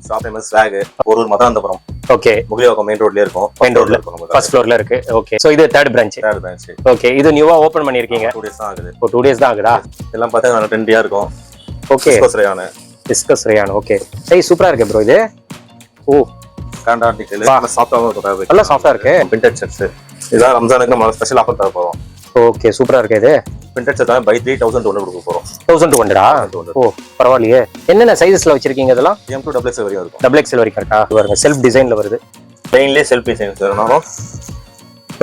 Shop name swag ஒரு மதுராந்தபுரம். Okay. Mugalivakkam main ரோட்ல இருக்கும். மெயின் ரோட்ல ஃபர்ஸ்ட் ஃப்ளோர்ல இருக்கு. ஓகே. சோ இது தேர்ட் பிரான்ச். ஓகே. இது நியூவா ஓபன் பண்ணிருக்கீங்க. 2 டேஸ் தான் ஆகுது. ஓ 2 டேஸ் தான் ஆகுதா? எல்லாம் பார்த்தா நல்ல ட்ரெண்டியா இருக்கும். ஓகே. டிஸ்கஸ் ரயான். ஓகே. சைஸ் சூப்பரா இருக்கு ப்ரோ இது. ஓ காண்டா ஆர்டிகல் சாஃப்ட்டாவும் இருக்கு. நல்லா சாஃப்ட்டா இருக்கு. Printed shirts. இதான் ரம்ஜானுக்கு நம்ம ஸ்பெஷல் ஆஃபர் தர போறோம். ஓகே சூப்பரா இருக்கு இது. பிரிண்டட் ஷர்ட் பை 3200 கொடுக்க போறோம். 1200ஆ? ஓ பரவாயில்லையே. என்னென்ன சைஸஸ்ல வச்சிருக்கீங்க இதெல்லாம்? M to XXL வரைக்கும் இருக்கும். XXL வரைக்கும் இருக்கா? பாருங்க செல்ஃப் டிசைன்ல வருது. பிளைன்லயே செல்ஃப் டிசைன் வரணும்.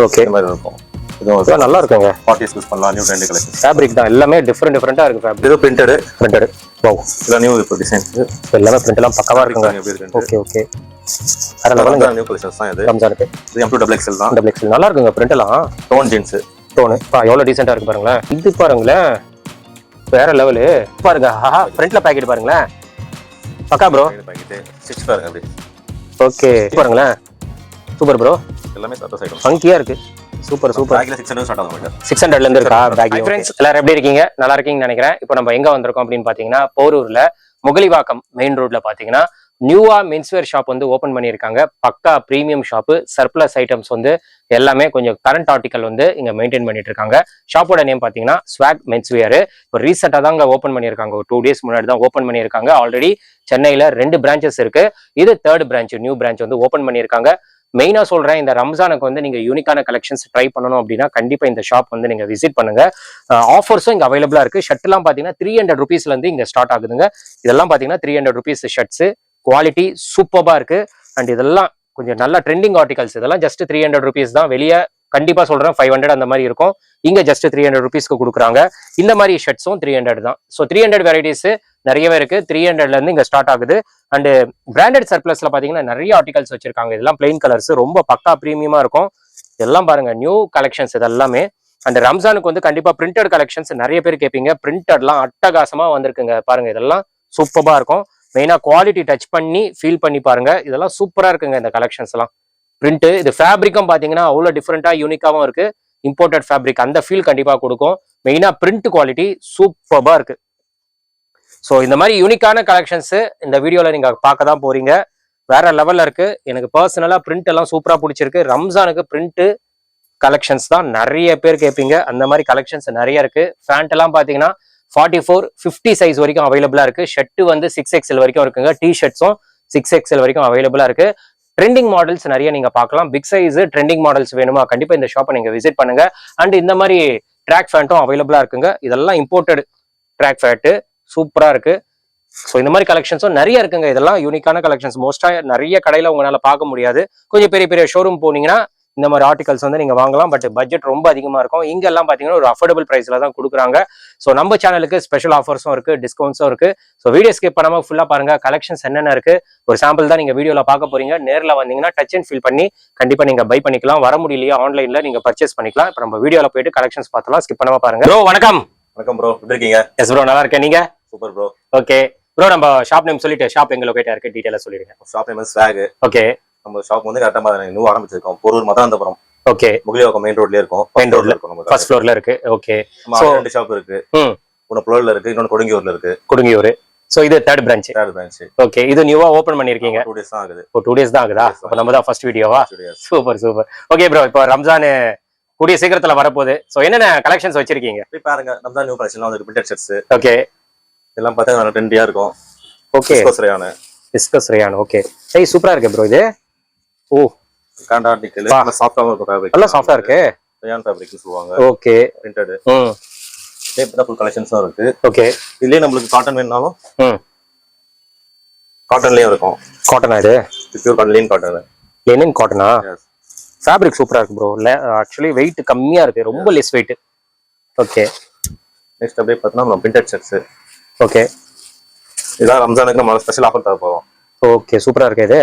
ஓகே. இந்த மாதிரி இருக்கும். இது நல்லா இருக்குங்க. பார்ட்டிஸ் யூஸ் பண்ணலாம். New trend collection. ஃபேப்ரிக் தான் எல்லாமே டிஃபரெண்டா இருக்கு ஃபேப்ரிக். இது பிரிண்டட். வாவ். இது நியூ டிசைன். எல்லாமே பிரிண்ட் எல்லாம் பக்காவா இருக்குங்க. Okay okay. வேற லெவல்ல நியூ கலெக்ஷன்ஸ் தான் இது. ரம்ஜானுக்கு. இது M to XXL தான். XXL நல்லா இருக்குங்க பிரிண்ட் எல்லாம். Tone jeans. டோன். எவ்வளவு டீசென்ட்டா இருக்கு பாருங்களேன். இது பாருங்களேன். வேற லெவலு. பாருங்க. ஆஹா ஃப்ரண்ட்ல பாக்கெட் பாருங்களேன். பக்கா ப்ரோ. பாக்கெட் ஸ்டிச் பாருங்க அப்படி. ஓகே. பாருங்களேன். Super bro. எல்லாமே சட்ட சைடு. ஃபங்கியா இருக்கு. Super super. பேக்ல 600 ஸ்டார்ட் ஆகும். 600ல இருந்து இருக்கா பேக்? फ्रेंड्स எல்லாரும் எப்படி இருக்கீங்க? நல்லா இருக்கீங்கன்னு நினைக்கிறேன். இப்போ நம்ம எங்க வந்திருக்கோம் அப்படின்னு பாத்தீங்கன்னா போரூர்ல முகிலிவாக்கம் மெயின் ரோட்ல பாத்தீங்கன்னா நியூவா மென்ஸ்வேர் ஷாப் வந்து ஓபன் பண்ணியிருக்காங்க. பக்கா பிரீமியம் ஷாப்பு. சர்ப்ளஸ் ஐட்டம்ஸ் வந்து எல்லாமே கொஞ்சம் கரண்ட் ஆர்டிகல் வந்து இங்க மெயின்டைன் பண்ணிட்டு இருக்காங்க. ஷாப்போட நேம் பாத்தீங்கன்னா ஸ்வாக் மென்ஸ்வேர். இப்போ ரீசெண்டா தான் ஓபன் பண்ணியிருக்காங்க. ஒரு 2 டேஸ் முன்னாடி தான் ஓபன் பண்ணியிருக்காங்க. ஆல்ரெடி சென்னையில 2 பிரான்ச்சஸ் இருக்கு. இது தேர்ட் பிரான்ச், நியூ பிரான்ச் வந்து ஓபன் பண்ணியிருக்காங்க. மெயினா சொல்றேன், இந்த ரம்ஜானுக்கு வந்து நீங்க யூனிக்கான கலெக்ஷன்ஸ் ட்ரை பண்ணணும் அப்படின்னா கண்டிப்பா இந்த ஷாப் வந்து நீங்க விசிட் பண்ணுங்க. ஆஃபர்ஸும் இங்க அவைலபிளா இருக்கு. ஷர்ட் எல்லாம் பாத்தீங்கன்னா 300 rupeesல இருந்து இங்க ஸ்டார்ட் ஆகுதுங்க. இதெல்லாம் பாத்தீங்கன்னா 300 rupees ஷர்ட்ஸ். குவாலிட்டி சூப்பர்பா இருக்கு. அண்ட் இதெல்லாம் கொஞ்சம் நல்ல ட்ரெண்டிங் ஆர்டிகல்ஸ். இதெல்லாம் ஜஸ்ட் 300 rupees தான். வெளியே கண்டிப்பா சொல்றேன் 500 அந்த மாதிரி இருக்கும். இங்க ஜஸ்ட் 300 rupeesக்கு கொடுக்குறாங்க. இந்த மாதிரி ஷர்ட்ஸும் 300 தான். ஸோ 300 வெரைட்டிஸ் நிறையவே இருக்கு. 300ல இருந்து இங்க ஸ்டார்ட் ஆகுது. அண்ட் பிராண்டட் சர்ப்ளஸ்ல பாத்தீங்கன்னா நிறைய ஆர்டிகல்ஸ் வச்சிருக்காங்க. இதெல்லாம் பிளைன் கலர்ஸ், ரொம்ப பக்கா பிரீமியமா இருக்கும். இதெல்லாம் பாருங்க நியூ கலெக்ஷன்ஸ் இது எல்லாமே. அண்ட் ரம்ஜானுக்கு வந்து கண்டிப்பா பிரிண்டட் கலெக்ஷன்ஸ் நிறைய பேர் கேட்பீங்க. பிரிண்டட்லாம் அட்டகாசமா வந்திருக்குங்க. பாருங்க இதெல்லாம் சூப்பரா இருக்கும். மெயினா குவாலிட்டி டச் பண்ணி ஃபீல் பண்ணி பாருங்க. இதெல்லாம் சூப்பரா இருக்குங்க இந்த கலெக்ஷன்ஸ் எல்லாம். பிரிண்ட் இது ஃபேப்ரிக்கும் பாத்தீங்கன்னா அவ்வளவு டிஃப்ரெண்டா யூனிக்காவும் இருக்கு. இம்போர்ட்டட் ஃபேப்ரிக் அந்த ஃபீல் கண்டிப்பா கொடுக்கும். மெயினா பிரிண்ட் குவாலிட்டி சூப்பரா இருக்கு. ஸோ இந்த மாதிரி யூனிக்கான கலெக்ஷன்ஸ் இந்த வீடியோல நீங்க பார்க்க தான் போறீங்க. வேற லெவல்ல இருக்கு. எனக்கு பர்சனலா பிரிண்ட் எல்லாம் சூப்பரா பிடிச்சிருக்கு. ரம்ஜானுக்கு பிரிண்ட் கலெக்ஷன்ஸ் தான் நிறைய பேர் கேட்பீங்க. அந்த மாதிரி கலெக்ஷன்ஸ் நிறைய இருக்கு. ஃபேண்ட் எல்லாம் பாத்தீங்கன்னா 44, 50 சைஸ் வரைக்கும் அவைலபிளா இருக்கு. ஷர்ட் வந்து 6XL வரைக்கும் இருக்குங்க. டி ஷர்ட்ஸும் 6XL வரைக்கும் அவைலபிளா இருக்கு. ட்ரெண்டிங் மாடல்ஸ் நிறைய நீங்க பார்க்கலாம். பிக் சைஸ் ட்ரெண்டிங் மாடல்ஸ் வேணுமா கண்டிப்பா இந்த ஷாப்பை நீங்க விசிட் பண்ணுங்க. அண்ட் இந்த மாதிரி ட்ராக் ஃபேண்ட்டும் அவைலபிளா இருக்குங்க. இதெல்லாம் இம்போர்ட்டட் ட்ராக் ஃபேண்ட் சூப்பரா இருக்கு. ஸோ இந்த மாதிரி கலெக்ஷன்ஸும் நிறைய இருக்குங்க. இதெல்லாம் யூனிக்கான கலெக்ஷன்ஸ். மோஸ்டா நிறைய கடையில உங்களால பார்க்க முடியாது. கொஞ்சம் பெரிய பெரிய ஷோரூம் போனீங்கன்னா இந்த மாதிரி ஆர்டிகல்ஸ் வந்து நீங்க வாங்கலாம். பட் பட்ஜெட் ரொம்ப அதிகமா இருக்கும். இங்க எல்லாம் பாத்தீங்கன்னா ஒரு அஃபோர்டபுள் பிரைஸ்ல தான் கொடுக்குறாங்க. ஸோ நம்ம சேனலுக்கு ஸ்பெஷல் ஆஃபர்ஸும் இருக்கு, டிஸ்கவுண்ட்ஸும் இருக்கு. ஸோ வீடியோ ஸ்கிப் பண்ணாம ஃபுல்லா பாருங்க. கலெக்ஷன்ஸ் என்னென்ன இருக்கு ஒரு சாம்பிள் தான் நீங்க வீடியோல பார்க்க போறீங்க. நேர்ல வந்தீங்கன்னா டச் அண்ட் ஃபீல் பண்ணி கண்டிப்பா நீங்க பை பண்ணிக்கலாம். வர முடியலையா ஆன்லைன்ல நீங்க பர்ச்சேஸ் பண்ணிக்கலாம். இப்போ நம்ம வீடியோல போயிட்டு கலெக்ஷன்ஸ் பார்த்தலாம். ஸ்கிப் பண்ணாம பாருங்க. ப்ரோ வணக்கம். வணக்கம் ப்ரோ, எப்படி இருக்கீங்க? எஸ் ப்ரோ நல்லா இருக்கேன். நீங்க? Super bro. ஓகே ப்ரோ, நம்ம ஷாப் நேம் சொல்லிட்டு ஷாப் எங்க லொகேட்டா இருக்கு டீடைலா சொல்லிடுங்க. Shop name swag. ஓகே. நம்ம ஷாப் வந்து கரெக்டா நியூ ஆரம்பிச்சிருக்கோம். போரூர் மதுராந்தபுரம். ஓகே. முகிலிவாக்கம் மெயின் ரோட்ல இருக்கும். மெயின் ரோட்ல இருக்கும். ஃபர்ஸ்ட் ஃப்ளோர்ல இருக்கு. ஓகே. சோ 2 ஷாப் இருக்கு. ஒன்னு புலோர்ல இருக்கு, இன்னொன்னு கொடுங்கியூர்ல இருக்கு. கொடுங்கியூர். சோ இது தேர்ட் பிரான்ச். ஓகே. இது நியூவா ஓபன் பண்ணிருக்கீங்க. 2 டேஸ் தான் ஆகுது. ஓ 2 டேஸ் தான் ஆகுதா? அப்ப நம்ம தான் ஃபர்ஸ்ட் வீடியோவா? Super super. ஓகே ப்ரோ, இப்போ ரம்ஜான் கூடிய சீக்கிரத்துல வரப்போகுது. சோ என்னென்ன கலெக்ஷன்ஸ் வச்சிருக்கீங்க? போய் பாருங்க. ரம்ஜான் நியூ கலெக்ஷன்லாம் வந்து பிரிண்டட் ஷர்ட்ஸ். ஓகே. எல்லாம் பார்த்தா நல்ல ட்ரெண்டியா இருக்கும். ஓகே. டிஸ்கஸ் ரயான். ஓகே. சைஸ் சூப்பரா இருக்கு ப்ரோ இது. ஓ காண்டா ஆர்டிகல் சாஃப்ட்டாவும் இருக்கும். ஃபேப்ரிக் நல்லா சாஃப்ட்டா இருக்கு. ரயான் ஃபேப்ரிக்னு சொல்லுவாங்க. ஓகே. பிரிண்டட். டேப் ஃபுல் கலெக்ஷன்ஸும் இருக்கு. ஓகே. இதுலயே நமக்கு காட்டன் வேணும்னாலும் காட்டன்லயே இருக்கும். காட்டனா இது? Pure cotton, lean cotton. Linen காட்டனா? ஃபேப்ரிக் சூப்பரா இருக்கு ப்ரோ. ஆக்சுவலி வெயிட் கம்மியா இருக்கு, ரொம்ப லெஸ் வெயிட். ஓகே. நெக்ஸ்ட் அப்படியே பார்த்தா நம்ம பிரிண்டட் ஷர்ட்ஸ். ஓகே. இதான் ரம்ஜானுக்கு நம்ம ஸ்பெஷல் ஆஃபர் தர போறோம். ஓகே சூப்பரா இருக்கு இது.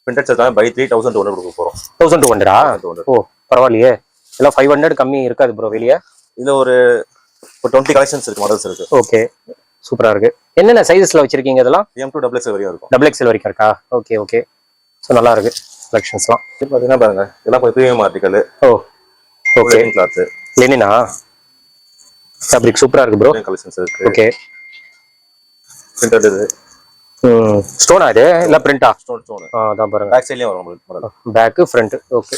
பிரிண்டட் ஷர்ட் பை 3200 கொடுக்க போறோம். 1200ஆ? ஓ பரவாயில்லையே. எல்லாம் 500 கம்மி இருக்காது ப்ரோ வெளியே. இதுல ஒரு 20 கலெக்ஷன்ஸ் இருக்கு, மாடல்ஸ் இருக்கு. ஓகே சூப்பரா இருக்கு. என்னென்ன சைஸஸ்ல வச்சிருக்கீங்க இதெல்லாம்? M to XXL வரைக்கும் இருக்கும். XXL வரைக்கும் இருக்கா? Okay okay. சோ நல்லா இருக்கு கலெக்ஷன்ஸ்லாம். இது பாத்தீங்கன்னா பாருங்க, இதெல்லாம் போய் பிரீமியம் ஆர்டிகல். ஓ ஓகே. கிளாத் லெனினா? ஃபேப்ரிக் சூப்பரா இருக்கு ப்ரோ. கலெக்ஷன்ஸ் இருக்கு. ஓகே. பிரிண்டட் இது. ஸ்டோனா இது இல்ல பிரிண்டா? ஸ்டோன் அதான் பாருங்க. பேக் சைட்லயே வரும் உங்களுக்கு. Back front. ஓகே.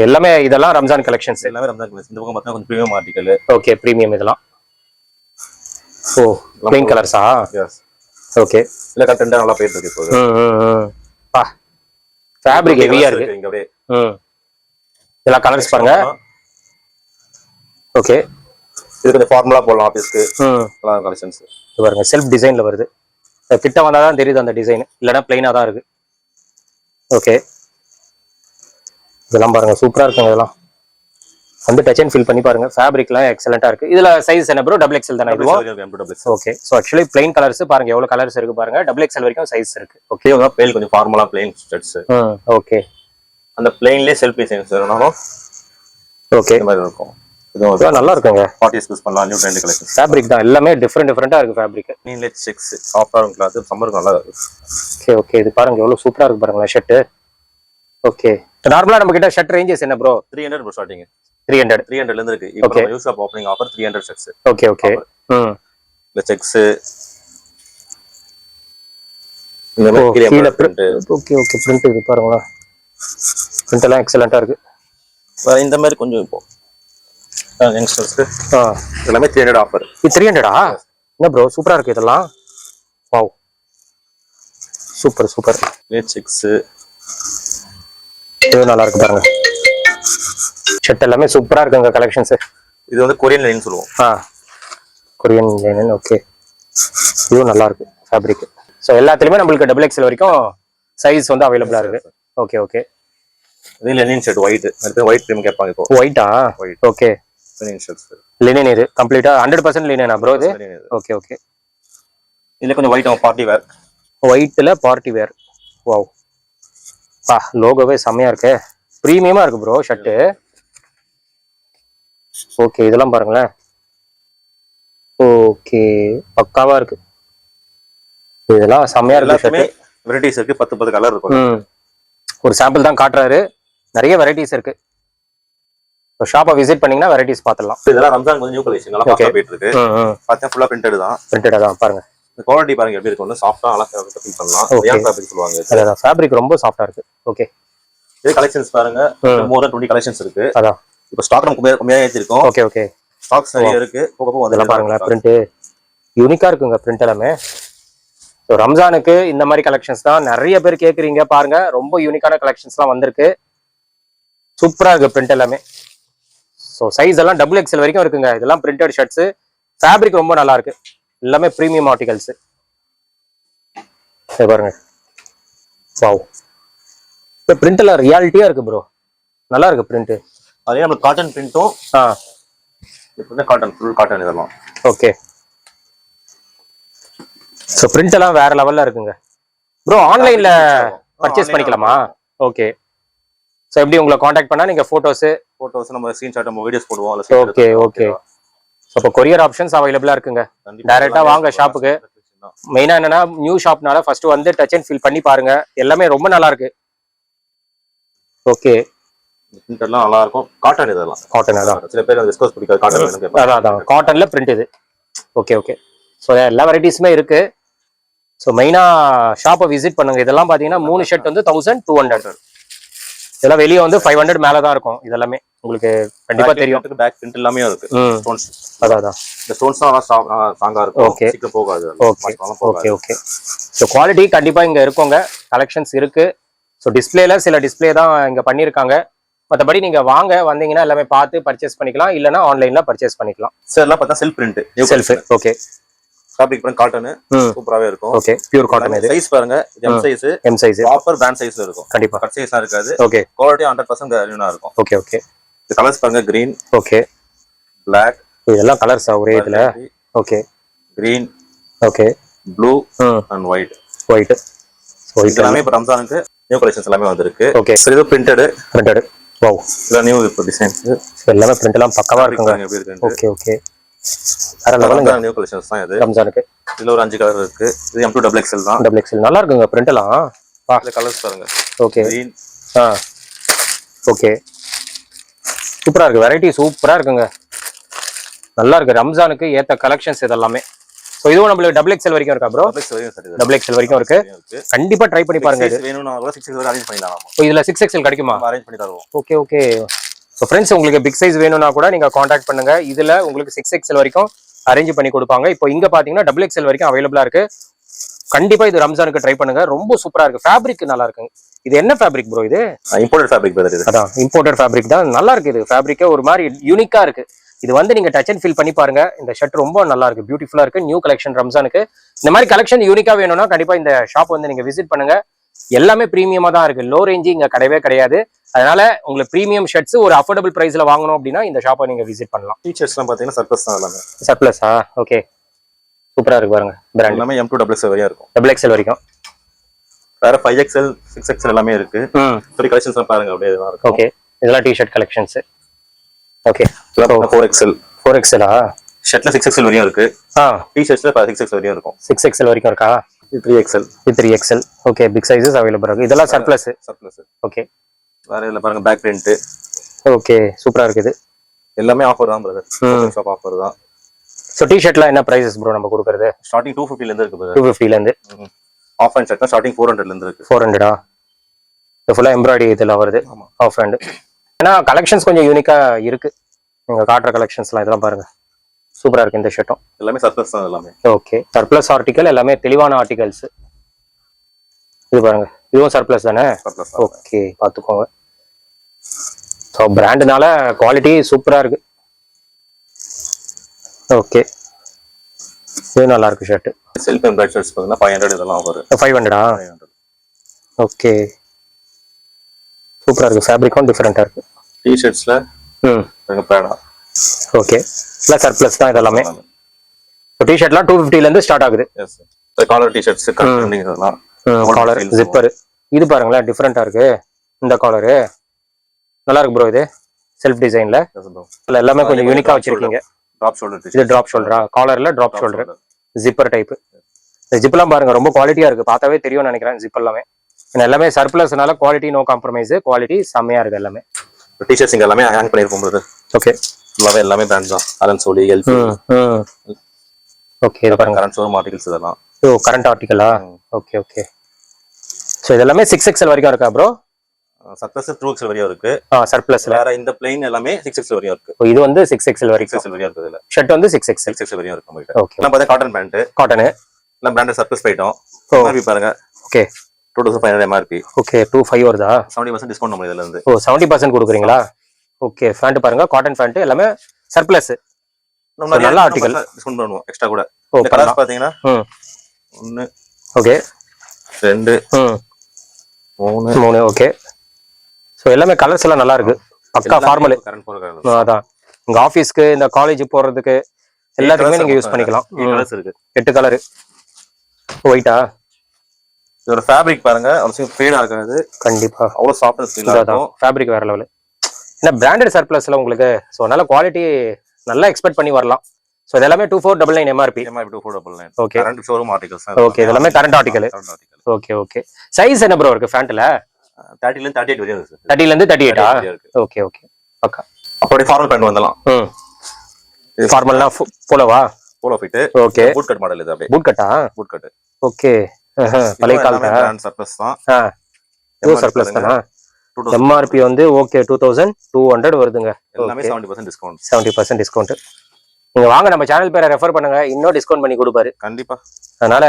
எல்லாமே இதெல்லாம் ரம்ஜான் கலெக்ஷன்ஸ். எல்லாமே ரம்ஜான் கலெக்ஷன். இந்த பக்கம் பார்த்தா கொஞ்சம் பிரீமியம் ஆர்டிகல். ஓகே, பிரீமியம் இதெல்லாம். ஓ, பிளைன் கலர்ஸா? எஸ். ஓகே. இல்ல கண்டென்ட் நல்லா போயிட்டு இருக்கு இப்போ. பா, ஃபேப்ரிக் ஹெவியா இருக்கு இங்க அப்படியே. இதெல்லாம் கலர்ஸ் பாருங்க. ஓகே. இது கொஞ்சம் ஃபார்முலா போடலாம் ஆபீஸ்க்கு. நல்லா கலெக்ஷன்ஸ். இது பாருங்க, செல்ஃப் டிசைன்ல வருது. கிட்ட வந்தாதான் தெரியுது அந்த டிசைன், இல்லைன்னா பிளைனா தான் இருக்கு. ஓகே. இதெல்லாம் பாருங்க, சூப்பரா இருக்குங்க. இதெல்லாம் வந்து டச் அண்ட் ஃபீல் பண்ணி பாருங்க. ஃபேப்ரிக்லாம் எக்ஸலண்டா இருக்கு. இதுல சைஸ் என்ன ப்ரோ? டபுள் எக்ஸ்எல் தானே இதுவும்? Okay. So actually plain colours பாருங்க, எவ்வளவு கலர்ஸ் இருக்கு பாருங்க. டபுள் எக்ஸ்எல் வரைக்கும் சைஸ் இருக்கு. ஓகே. பிளைன் கொஞ்சம் ஃபார்முலா பிளைன் ஷர்ட்ஸ். ஓகே. அந்த பிளைன்லயே செல்ஃப் டிசைன்ஸ் வரணும். ஓகே. இந்த மாதிரி இருக்கும். இது நல்லா இருக்குங்க. பார்ட்டிஸ் யூஸ் பண்ணலாம். New trend collection. ஃபேப்ரிக் தான் எல்லாமே டிஃபரெண்டா இருக்கு ஃபேப்ரிக். நீங்களே செக்ஸ் சாஃப்ட்டா இருக்கும். கிளாத் சம்மருக்கு நல்லா இருக்கு. ஓகே. ஓகே. இது பாருங்க எவ்வளவு சூப்பரா இருக்கு பாருங்க ஷர்ட். ஓகே. நார்மலா நம்ம கிட்ட ஷர்ட் ரேஞ்சஸ் என்ன ப்ரோ? 300 bro starting. 300 ல இருந்து இருக்கு. இப்போ new shop opening offer 300 shirts. Okay. Okay. இந்த செக்ஸ் இந்த மாதிரி கீழ பிரிண்ட். ஓகே. ஓகே. பிரிண்ட் இது பாருங்க. பிரிண்ட் எல்லாம் எக்ஸலென்ட்டா இருக்கு. இந்த மாதிரி கொஞ்சம் இப்போ யங்ஸ்டர்ஸ்க்கு எல்லாமே 300 ஆஃபர். இது 300ஆ? என்ன ப்ரோ சூப்பரா இருக்கு இதெல்லாம். Wow, super super. செக்ஸ் இது நல்லா இருக்கு பாருங்க. ஷர்ட் எல்லாமே சூப்பரா இருக்குங்க கலெக்ஷன்ஸ். இது வந்து கொரியன் லைன் சொல்லுவோம். Korean line. ஓகே. இதுவும் நல்லா இருக்கு ஃபேப்ரிக். ஸோ எல்லாத்துலயுமே நம்மளுக்கு டபுள் எக்ஸ்எல் வரைக்கும் சைஸ் வந்து அவைலபிளா இருக்கு. ஓகே. ஓகே. இது லெனின் ஷர்ட் ஒயிட். அடுத்து ஒயிட் ப்ரீம் கேட்பாங்க இப்போ. ஒயிட்டா? ஓகே. Lenin shirts. லினன் இது கம்ப்ளீட்டா 100% லினனா ப்ரோ இது? ஓகே. ஓகே. இதுல கொஞ்சம் ஒயிட் பார்ட்டி வேர். ஒயிட்ல பார்ட்டி வேர். வாவ், பா லோகோவே செமையா இருக்கு. பிரீமியமா இருக்கு ப்ரோ ஷர்ட். ஓகே. இதெல்லாம் பாருங்களேன். ஓகே, பக்காவா இருக்கு. இதெல்லாம் செமையா இருக்கு ஷர்ட். வெரைட்டிஸ் இருக்கு. 10 கலர் இருக்கும். ஒரு சாம்பிள் தான் காட்டுறாரு. நிறைய வெரைட்டிஸ் இருக்கு. இப்போ ஷாப்பை விசிட் பண்ணீங்கன்னா வெரைட்டிஸ் பார்த்துடலாம். இதெல்லாம் ரம்ஜான் கொஞ்சம் நியூ கலெக்ஷன் நல்லா பாக்க போயிட்டு இருக்கு. பார்த்தா ஃபுல்லா பிரிண்டட் தான். பிரிண்டட் தான் பாருங்க. இந்த குவாலிட்டி பாருங்க எப்படி இருக்கு. சாஃப்ட்டா அழகா ஃபீல் பண்ணலாம். ரியான் ஃபேப்ரிக் சொல்லுவாங்க. அதான் ஃபேப்ரிக் ரொம்ப சாஃப்ட்டா இருக்கு. ஓகே. இது கலெக்ஷன்ஸ் பாருங்க. மோர் தென் 20 கலெக்ஷன்ஸ் இருக்கு. அதான் இப்போ ஸ்டாக் நம்ம கம்மியா ஏத்திருக்கோம். ஓகே. ஓகே. ஸ்டாக்ஸ் நிறைய இருக்கு. போக அதெல்லாம் பாருங்க. பிரிண்ட் யூனிக்கா இருக்குங்க. பிரிண்ட் எல்லாமே. ஸோ ரம்ஜானுக்கு இந்த மாதிரி கலெக்ஷன்ஸ் தான் நிறைய பேர் கேட்குறீங்க. பாருங்க, ரொம்ப யூனிக்கான கலெக்ஷன்ஸ்லாம் வந்திருக்கு. சூப்பரா இருக்கு பிரிண்ட் எல்லாமே. ஸோ சைஸ் எல்லாம் டபுள் எக்ஸ்எல் வரைக்கும் இருக்குங்க. இதெல்லாம் பிரிண்டட் ஷர்ட்ஸ். ஃபேப்ரிக் ரொம்ப நல்லா இருக்கு. எல்லாமே ப்ரீமியம் ஆர்டிகல்ஸ். பாருங்க. வாவ், இந்த பிரிண்ட் எல்லாம் ரியாலிட்டியா இருக்கு ப்ரோ. நல்லா இருக்கு பிரிண்ட். அதே நம்ம காட்டன் பிரிண்ட்டும். இப்போ காட்டன் ஃபுல் காட்டன் இதெல்லாம். ஓகே. ஸோ பிரிண்ட் எல்லாம் வேற லெவல்ல இருக்குங்க ப்ரோ. ஆன்லைன்ல பர்ச்சேஸ் பண்ணிக்கலாமா? ஓகே. ஸோ எப்படி உங்களை காண்டாக்ட் பண்ணா நீங்க போட்டோஸ் நம்ம ஸ்கிரீன்ஷாட் நம்ம வீடியோஸ் போடுவோம். ஓகே. ஓகே. ஸோ இப்போ கொரியர் ஆப்ஷன்ஸ் அவைலபிளா இருக்குங்க. டைரக்டா வாங்க ஷாப்புக்கு. மெயினா என்னன்னா நியூ ஷாப்னால ஃபர்ஸ்ட் வந்து டச் அண்ட் ஃபீல் பண்ணி பாருங்க. எல்லாமே ரொம்ப நல்லா இருக்கு. ஓகே. பிரிண்ட் எல்லாம் நல்லா இருக்கும். காட்டன் இதெல்லாம். காட்டன் அதான். சில பேர் அந்த விஸ்கோஸ் பிடிக்காது. காட்டன் வேணும் கேட்பாங்க. அதான் காட்டன்ல பிரிண்ட் இது. ஓகே. ஓகே. ஸோ எல்லா வெரைட்டிஸுமே இருக்கு. ஸோ மெயினாக ஷாப்பை விசிட் பண்ணுங்க. இதெல்லாம் பார்த்தீங்கன்னா 3 ஷர்ட் வந்து 1200. இதெல்லாம் வெளியே வந்து 500 மேலே தான் இருக்கும். இதெல்லாமே உங்களுக்கு கண்டிப்பாக தெரியும். பேக் பிரிண்ட் எல்லாமே இருக்கு. ஸ்டோன்ஸ் அதான். இந்த ஸ்டோன்ஸ் தான் ஸ்ட்ராங்கா இருக்கும். ஓகே. சீக்கிரம் போகாது. ஓகே. ஓகே. ஸோ குவாலிட்டி கண்டிப்பாக இங்கே இருக்குங்க. கலெக்ஷன்ஸ் இருக்கு. ஸோ டிஸ்பிளேல சில டிஸ்பிளே தான் இங்கே பண்ணியிருக்காங்க. மற்றபடி நீங்க வாங்க, வந்தீங்கன்னா எல்லாமே பார்த்து பர்ச்சேஸ் பண்ணிக்கலாம். இல்லைன்னா ஆன்லைன்ல பர்ச்சேஸ் பண்ணிக்கலாம். சார் எல்லாம் பார்த்தா self print. Self. Okay. Fabric print cotton சூப்பராவே இருக்கும். ஓகே. Pure cotton. இது சைஸ் பாருங்க. M size. M size. Proper brand சைஸ்ல இருக்கும். கண்டிப்பா. கட் சைஸ்லாம் இருக்காது. ஓகே. குவாலிட்டி 100% ஜென்யூனா இருக்கும். ஓகே. ஓகே. இந்த கலர்ஸ் பாருங்க. கிரீன். ஓகே. Black. இதெல்லாம் கலர்ஸ் ஒரே இதுல. Okay. Green. Okay. Blue and white. White. So இதெல்லாமே இப்போ ரம்ஜானுக்கு நியூ கலெக்ஷன்ஸ் எல்லாமே வந்திருக்கு. ஓகே. சரி, இது பிரிண்டட். வாவ், இதெல்லாம் நியூ இப்போ டிசைன்ஸ். எல்லாமே பிரிண்ட் எல்லாம் பக்கவா இருக்குங்க. ஓகே. ஓகே. வேற லெவலுங்க. நியூ கலெக்ஷன்ஸ் தான் இது ரம்ஜானுக்கு. இதுல ஒரு 5 கலர் இருக்கு. இது M2 டபுள் எக்ஸ்எல் தான். டபுள் எக்ஸ்எல் நல்லா இருக்குங்க பிரிண்ட் எல்லாம். இந்த கலர்ஸ் பாருங்க. ஓகே. கிரீன். ஓகே. சூப்பரா இருக்கு. வெரைட்டி சூப்பரா இருக்குங்க. நல்லா இருக்கு. ரம்ஜானுக்கு ஏத்த கலெக்ஷன்ஸ் இதெல்லாமே. ஸோ இதுவும் நம்மளுக்கு டபுள் எக்ஸ்எல் வரைக்கும் இருக்கா ப்ரோ? டபுள் எக்ஸ்எல் வரைக்கும் இருக்கு. கண்டிப்பா ட்ரை பண்ணி பாருங்க. இது வேணும்னா கூட 6XL வரை அரேஞ்ச் பண்ணிடலாம். இதுல 6XL கிடைக்குமா? அரேஞ்ச் பண்ணி தருவோம். Okay okay. ஸோ ஃப்ரெண்ட்ஸ், உங்களுக்கு பிக் சைஸ் வேணும்னா கூட நீங்க காண்டாக்ட் பண்ணுங்க. இதுல உங்களுக்கு 6XL வரைக்கும் அரேஞ்ச் பண்ணி கொடுப்பாங்க. இப்போ இங்க பாத்தீங்கன்னா டபுள் எக்ஸ்எல் வரைக்கும் அவைலபிளா இருக்கு. கண்டிப்பா இது ரம்ஜானுக்கு ட்ரை பண்ணுங்க. ரொம்ப சூப்பரா இருக்கு. ஃபேப்ரிக் நல்லா இருக்குங்க. இது என்ன ஃபேப்ரிக் ப்ரோ? இது இம்போர்ட்டட் ஃபேப்ரிக் பிரதர். இது அதான் இம்போர்ட்டட் ஃபேப்ரிக் தான். நல்லா இருக்கு. இது ஃபேப்ரிக்கே ஒரு மாதிரி யூனிக்கா இருக்கு. இது வந்து நீங்க டச் அண்ட் ஃபீல் பண்ணி பாருங்க. இந்த ஷர்ட் ரொம்ப நல்லா இருக்கு, பியூட்டிஃபுல்லா இருக்கு. நியூ கலெக்ஷன் ரம்ஜானுக்கு. இந்த மாதிரி கலெக்ஷன் யூனிக்கா வேணும்னா கண்டிப்பா இந்த ஷாப் வந்து நீங்க விசிட் பண்ணுங்க. எல்லாமே பிரீமியமா தான் இருக்கு. லோ ரேஞ்சு இங்க கிடையவே கிடையாது. அதனால உங்களுக்கு பிரீமியம் ஷர்ட்ஸ் ஒரு அஃபோர்டபிள் பிரைஸ்ல வாங்கணும் அப்படின்னா இந்த ஷாப்பை நீங்க விசிட் பண்ணலாம். ஃபீச்சர்ஸ்லாம் பாத்தீங்கன்னா சர்ப்ளஸ் தான் எல்லாமே. சர்ப்ளஸா? ஓகே, சூப்பரா இருக்கு பாருங்க. பிராண்ட் எல்லாமே M2 XXL வரையும் இருக்கும். டபுள் எக்ஸ்எல் வரைக்கும். வேற 5XL 6XL எல்லாமே இருக்கு. சரி, கலெக்ஷன்ஸ் பாருங்க அப்படியே இதெல்லாம் இருக்கு. ஓகே, இதெல்லாம் T-shirt collections. Okay, 4XL 4XL-ஆ? ஷர்ட்ல 6XL வரையும் இருக்கு. டி-ஷர்ட்ஸ்ல 6XL வரையும் இருக்கும். 6XL வரைக்கும் இருக்கா? 3XL 3XL. Okay, big sizes available இருக்கு. இதெல்லாம் சர்ப்ளஸ். ஓகே, வேற இல்ல பாருங்க, பேக் பிரிண்ட். ஓகே, சூப்பரா இருக்குது. எல்லாமே ஆஃபர் தான் பிரதர். ஷாப் ஆஃபர் தான். சோ டி-ஷர்ட்ல என்ன பிரைசஸ் ப்ரோ நம்ம கொடுக்கிறது? ஸ்டார்டிங் 250 ல இருந்து இருக்கு பிரதர். 250 ல இருந்து. ஆஃப் ஹேண்ட் ஷர்ட்னா ஸ்டார்டிங் 400 ல இருந்து இருக்கு. 400-ஆ? இது ஃபுல்லா எம்ப்ராய்டரி இதெல்லாம் வருது. Of hand. ஏன்னா கலெக்ஷன்ஸ் கொஞ்சம் யூனிக்கா இருக்கு. நீங்க காட்டுற கலெக்ஷன்ஸ்லாம் இதெல்லாம் பாருங்க, சூப்பரா இருக்கு. இந்த ஷர்ட்டும் எல்லாமே சர்ப்ளஸ் தான். எல்லாமே ஓகே, சர்ப்ளஸ் ஆர்டிகல். எல்லாமே தெளிவான ஆர்டிகல்ஸ். இது பாருங்க, இதுவும் சர்ப்ளஸ் தானே? ஓகே, பாத்துக்கோங்க. ஸோ பிராண்டுனால குவாலிட்டி சூப்பரா இருக்கு. ஓகே, இது நல்லா இருக்கு ஷர்ட். செல்ஃப் எம்ப்ராய்டரி ஷர்ட்ஸ் பார்த்தீங்கன்னா 500 இதெல்லாம் ஆஃபர். 500-ஆ? ஓகே, சூப்பரா இருக்கு. ஃபேப்ரிக்கும் டிஃபரெண்டா இருக்கு. டி-ஷர்ட்ஸ்ல பிராடா. ஓகே, இல்ல சர்ப்ளஸ் தான் இதெல்லாமே. டி-ஷர்ட்லாம் 250 ல இருந்து ஸ்டார்ட் ஆகுது. Yes sir. Collar T-shirts cutting இதெல்லாம். Collar zipper. இது பாருங்களேன், டிஃபரெண்டா இருக்கு. இந்த காலரு நல்லா இருக்கு ப்ரோ. இது செல்ஃப் டிசைன்ல எல்லாமே கொஞ்சம் யூனிக்கா வச்சிருக்கீங்க. Drop shoulder. இது டிராப் ஷோல்டரா? காலர்ல டிராப் ஷோல்டர், ஜிப்பர் டைப். இந்த ஜிப்லாம் பாருங்க, ரொம்ப குவாலிட்டியா இருக்கு. பார்த்தாவே தெரியும்னு நினைக்கிறேன். ஜிப் எல்லாமே எல்லாமே சர்ப்ளஸ்னால குவாலிட்டி நோ காம்ப்ரமைஸ். குவாலிட்டி செம்மையா இருக்கு எல்லாமே. டி-ஷர்ட்ஸ் இங்க எல்லாமே ஹேங் பண்ணிருப்போம் பிரதர். ஓகே, ஃபுல்லாவே எல்லாமே பிராண்ட் தான். அலன் சோலி, எல்பி. ஓகே, இது பாருங்க, கரண்ட் ஷோரூம் ஆர்டிகல்ஸ் இதெல்லாம். ஓ, கரண்ட் ஆர்டிகலா? Okay okay. சோ இது எல்லாமே 6XL வரைக்கும் இருக்கா ப்ரோ? சர்ப்ளஸ் 2XL வரையும் இருக்கு. சர்ப்ளஸ்ல வேற இந்த பிளைன் எல்லாமே 6XL வரையும் இருக்கு. இது வந்து 6XL வரைக்கும். 6XL வரையும் இருக்கு. இதுல ஷர்ட் வந்து 6XL வரையும் இருக்கு நம்மகிட்ட. ஓகே, நான் பார்த்தா காட்டன் பேண்ட். காட்டன் எல்லாம் பிராண்டட் சர்ப்ளஸ் போய்ட்டோம். MRP பாருங்க. Okay, 2500 MRP. ஓகே, 25 வருதா? 70% டிஸ்கவுண்ட் நம்ம இதுல இருந்து. ஓ, 70% கொடுக்குறீங்களா? ஓகே, ஃபேண்ட் பாருங்க, காட்டன் ஃபேண்ட் எல்லாமே சர்ப்ளஸ். நல்ல ஆர்டிகல். டிஸ்கவுண்ட் பண்ணுவோம் எக்ஸ்ட்ரா கூட. ஓ, கலர்ஸ் பாத்தீங்கன்னா 1 ஓகே 2 3 ஓகே. சோ எல்லாமே கலர்ஸ் எல்லாம் நல்லா இருக்கு. பக்கா ஃபார்மல். அதான் உங்க ஆபீஸ்க்கு, இந்த காலேஜ் போறதுக்கு எல்லாத்துக்குமே நீங்க யூஸ் பண்ணிக்கலாம். 8 கலர். ஒயிட்டா? இதோட ஃபேப்ரிக் பாருங்க, அது ஃபேட் ஆகாது. கண்டிப்பா அவ்வளவு சாஃப்ட்னஸ் ஃபீல் ஆகும். ஃபேப்ரிக் வேற லெவல். ஏன்னா பிராண்டட் சர்ப்ளஸ்ல உங்களுக்கு சோ நல்ல குவாலிட்டி நல்லா எக்ஸ்பெக்ட் பண்ணி வரலாம். சோ இதெல்லாமே 2499 MRP. 2499. Okay, current showroom articles. Okay, இதெல்லாம் current article. Okay okay. Size என்ன ப்ரோ இருக்கு ஃபேண்ட்ல? 30 ல இருந்து 38 வரையும் இருக்கு. 30 ல இருந்து 38-ஆ? ஓகே ஓகே, பக்கா. அப்படியே ஃபார்மல் பேண்ட் வந்தலாம். இது ஃபார்மல்னா போலோவா? Polo fit. Okay, boot cut model. இது அப்படியே பூட் கட்டா? Boot cut. ஓகே, பழைய காலத்துல பிராண்ட் சர்ப்ளஸ் தான். இது சர்ப்ளஸ் தானா? MRP வந்து ஓகே 2200 வருதுங்க. எல்லாமே 70% டிஸ்கவுண்ட். 70% டிஸ்கவுண்ட். நீங்க வாங்க, நம்ம சேனல் பேரை ரெஃபர் பண்ணுங்க, இன்னும் டிஸ்கவுண்ட் பண்ணி கொடுப்பாரு கண்டிப்பா. அதனால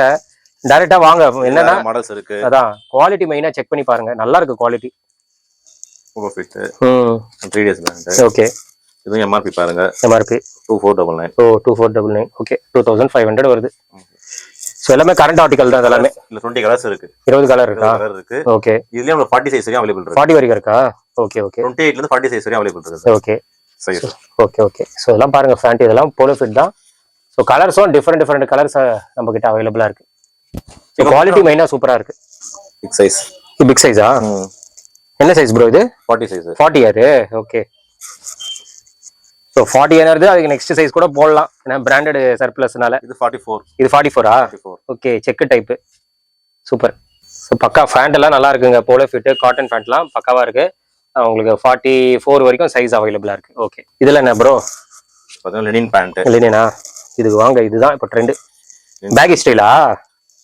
டைரக்டா வாங்க. என்னன்னா மாடல்ஸ் இருக்கு. அதான் குவாலிட்டி மெயினா செக் பண்ணி பாருங்க. நல்லா இருக்கு quality. Polo fit 3 days brand. Okay, இது MRP பாருங்க. MRP 2499. ஓ, 2499. ஓகே, 2500 வருது. சோ எல்லாமே கரண்ட் ஆர்டிகல் தான். எல்லாமே இல்ல 20 கலர்ஸ் இருக்கு. 20 கலர் இருக்கா? கலர் இருக்கு. ஓகே, இதுலயே உங்களுக்கு 40 சைஸ் வரையும் அவேilable இருக்கு. 40 வரைக்கும் இருக்கா? Okay okay. 28 ல இருந்து 40 சைஸ் வரையும் அவேilable இருக்கு. Okay size. Okay okay. So இதெல்லாம் பாருங்க, ஃபேண்ட் இதெல்லாம் போலோ ஃபிட் தான். சோ கலர்ஸும் டிஃபரெண்ட் கலர்ஸ் நம்ம கிட்ட அவைலபிளா இருக்கு. சோ குவாலிட்டி மெயினா சூப்பரா இருக்கு. Big size. இது பிக் சைஸா? என்ன சைஸ் ப்ரோ இது? 40 சைஸ். 40 யாரு? ஓகே. சோ 40 ஏனறது அதுக்கு நெக்ஸ்ட் சைஸ் கூட போடலாம். ஏன்னா பிராண்டட் சர்ப்ளஸ்னால. இது 44. இது 44-ஆ? Okay, check type. Super. So பக்கா ஃபேண்ட் எல்லாம் நல்லா இருக்குங்க. போலோ ஃபிட், காட்டன் ஃபேண்ட்லாம் பக்காவா இருக்கு. உங்களுக்கு 44 வரைக்கும் சைஸ் அவைலபிளா இருக்கு. ஓகே, இதுல என்ன ப்ரோ? பாத்தீங்கன்னா லெனின் பேண்ட். லெனினா? இதுக்கு வாங்க, இதுதான் இப்போ ட்ரெண்ட். பேகி ஸ்டைலா?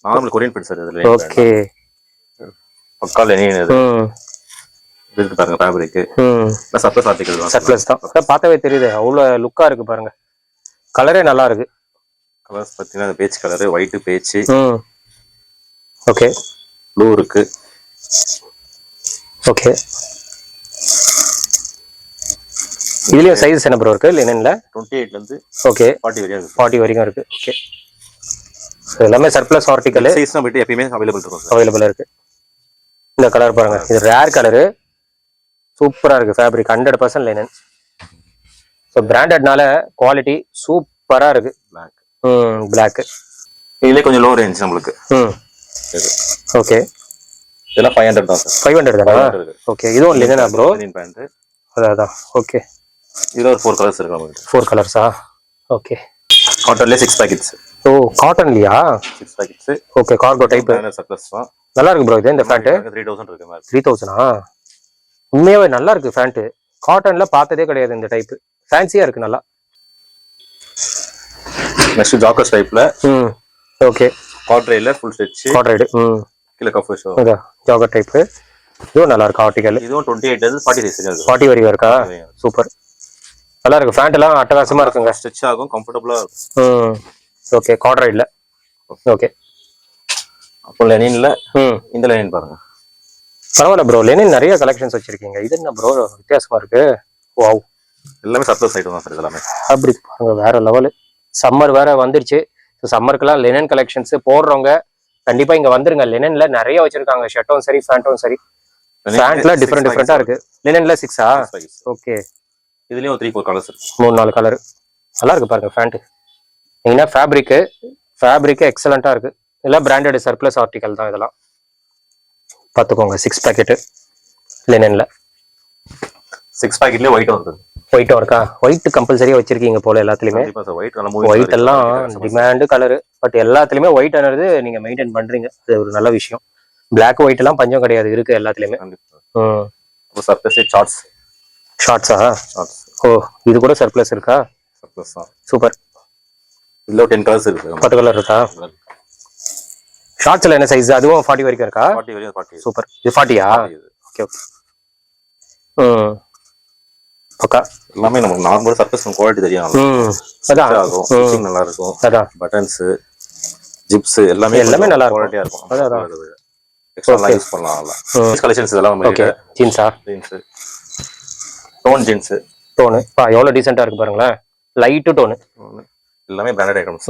நார்மல் கொரியன் பிட் சார் இதுல. ஓகே. பக்கா லெனின் இது. இருக்கு பாருங்க ஃபேப்ரிக். சர்ப்ளஸ் ஆர்டிகல் தான். சர்ப்ளஸ் தான். பார்த்தாவே தெரியுது அவ்வளவு லுக்கா இருக்கு பாருங்க. கலரே நல்லா இருக்கு. கலர்ஸ் பாத்தீங்கன்னா patch colour, white patch. Okay. Blue இருக்கு. ஓகே. இதுலயும் சைஸ் என்ன ப்ரோ இருக்கு லினன்ல? 28 ல இருந்து ஓகே 40 வரைக்கும் இருக்கு. 40 வரைக்கும் இருக்கு. ஓகே. சோ எல்லாமே சர்ப்ளஸ் ஆர்டிகல். சைஸ் நம்ம கிட்ட எப்பவுமே அவேலபிள் இருக்கும். அவேலபிளா இருக்கு. இந்த கலர் பாருங்க. இது ரேர் கலர். சூப்பரா இருக்கு ஃபேப்ரிக் 100% லினன். சோ பிராண்டட்னால குவாலிட்டி சூப்பரா இருக்கு. Black. இதுல கொஞ்சம் லோ ரேஞ்ச் நமக்கு. ஓகே. இதெல்லாம் 500 தான் சார். 500 தானா? ஓகே. இதுவும் லினனா ப்ரோ? Linen pant. அதான். ஓகே. இதுல ஒரு 4 கலர்ஸ் இருக்கு நமக்கு. 4 கலர்ஸா? ஓகே. காட்டன்ல 6 பாக்கெட்ஸ். ஓ காட்டன்லியா? 6 pockets. Okay. Cargo type. Surplus தான். நல்லா இருக்கு ப்ரோ இது. இந்த பேண்ட் 3000 இருக்கு மேல. 3000ஆ? உண்மையாவே நல்லா இருக்கு பேண்ட். காட்டன்ல பார்த்ததே கிடையாது இந்த டைப். ஃபேன்சியா இருக்கு நல்லா. நெக்ஸ்ட் ஜாக்கர்ஸ் டைப்ல. ஓகே. காட்ரேல ஃபுல் ஸ்டிட்ச். காட்ரேட். கீழ கஃப் ஷோ. ஜாக்கர் டைப். இதுவும் நல்லா இருக்கு ஆர்டிகல். இதுவும் 28 ல இருந்து 40 சைஸ் இருக்கு. 40 வரைக்கும் இருக்கா? சூப்பர். நல்லா இருக்கு. பேண்ட் எல்லாம் அட்டகாசமா இருக்குங்க. ஸ்டிட்ச் ஆகும், கம்ஃபர்ட்டபிளா இருக்கும். ஓகே. காட்ரேட்ல. ஓகே. அப்போ லெனின்ல இந்த லெனின் பாருங்க. பரவாயில்ல ப்ரோ. லெனின் நிறைய கலெக்ஷன்ஸ் வச்சிருக்கீங்க. இது என்ன ப்ரோ வித்தியாசமா இருக்கு? வாவ். எல்லாமே சர்ப்ளஸ் ஐட்டம் தான் சார் இதெல்லாம். ஃபேப்ரிக் பாருங்க வேற லெவல். சம்மர் வேற வந்துருச்சு. சம்மருக்குலாம் லெனின் கலெக்ஷன்ஸ் போடுறவங்க கண்டிப்பா இங்க வந்துருங்க. லெனின்ல நிறைய வச்சிருக்காங்க. ஷர்ட்டும் சரி, ஃபேண்ட்டும் சரி. ஃபேண்ட்ல டிஃபரெண்டா இருக்கு. லெனின்ல 6ஆ? ஓகே. இதுலயும் 3-4 கலர்ஸ் இருக்கு. 3-4 கலர். நல்லா இருக்கு பாருங்க ஃபேண்ட். நீங்க ஃபேப்ரிக் எக்ஸலண்டா இருக்கு. இதெல்லாம் பிராண்டட் சர்ப்ளஸ் ஆர்டிகல் தான் இதெல்லாம். பாத்துக்கோங்க. 6 பாக்கெட் லினன்ல. 6 பாக்கெட்லயே ஒயிட் வருது. ஒயிட்டும் இருக்கா? ஒயிட் கம்பல்சரியா வச்சிருக்கீங்க போல எல்லாத்துலயுமே. ஒயிட் எல்லாம் டிமாண்ட் கலர். பட் எல்லாத்துலயுமே ஒயிட் ஆனது நீங்க மெயின்டைன் பண்றீங்க. அது ஒரு நல்ல விஷயம். பிளாக் ஒயிட் எல்லாம் பஞ்சம் கிடையாது, இருக்கு எல்லாத்துலயுமே. ஷார்ட்ஸா? ஓ இது கூட சர்ப்ளஸ் இருக்கா? சூப்பர். இதுல 10 கலர்ஸ் இருக்கு. 10 கலர் இருக்கா? ஷார்ட்ஸ்ல என்ன சைஸ்? அதுவும் 40 வரைக்கும் இருக்கா? 40 வரைக்கும் 40. சூப்பர். இது 40யா? Okay okay. பக்கா. எல்லாமே நமக்கு நார்மல் சர்ஃபேஸ் குவாலிட்டி தெரியும். அதான் ஸ்டிச்சிங் நல்லா இருக்கும். அதான் பட்டன்ஸ், ஜிப்ஸ் எல்லாமே நல்லா குவாலிட்டியா இருக்கும். அதான் எக்ஸ்ட்ரா யூஸ் பண்ணலாம். கலெக்ஷன்ஸ் இதெல்லாம் நம்ம ஓகே. ஜீன்ஸா? ஜீன்ஸ். Tone jeans. டோன் பா எவ்வளவு டீசென்ட்டா இருக்கு பாருங்களேன். Light tone. எல்லாமே பிராண்டட் ஐட்டம்ஸ்.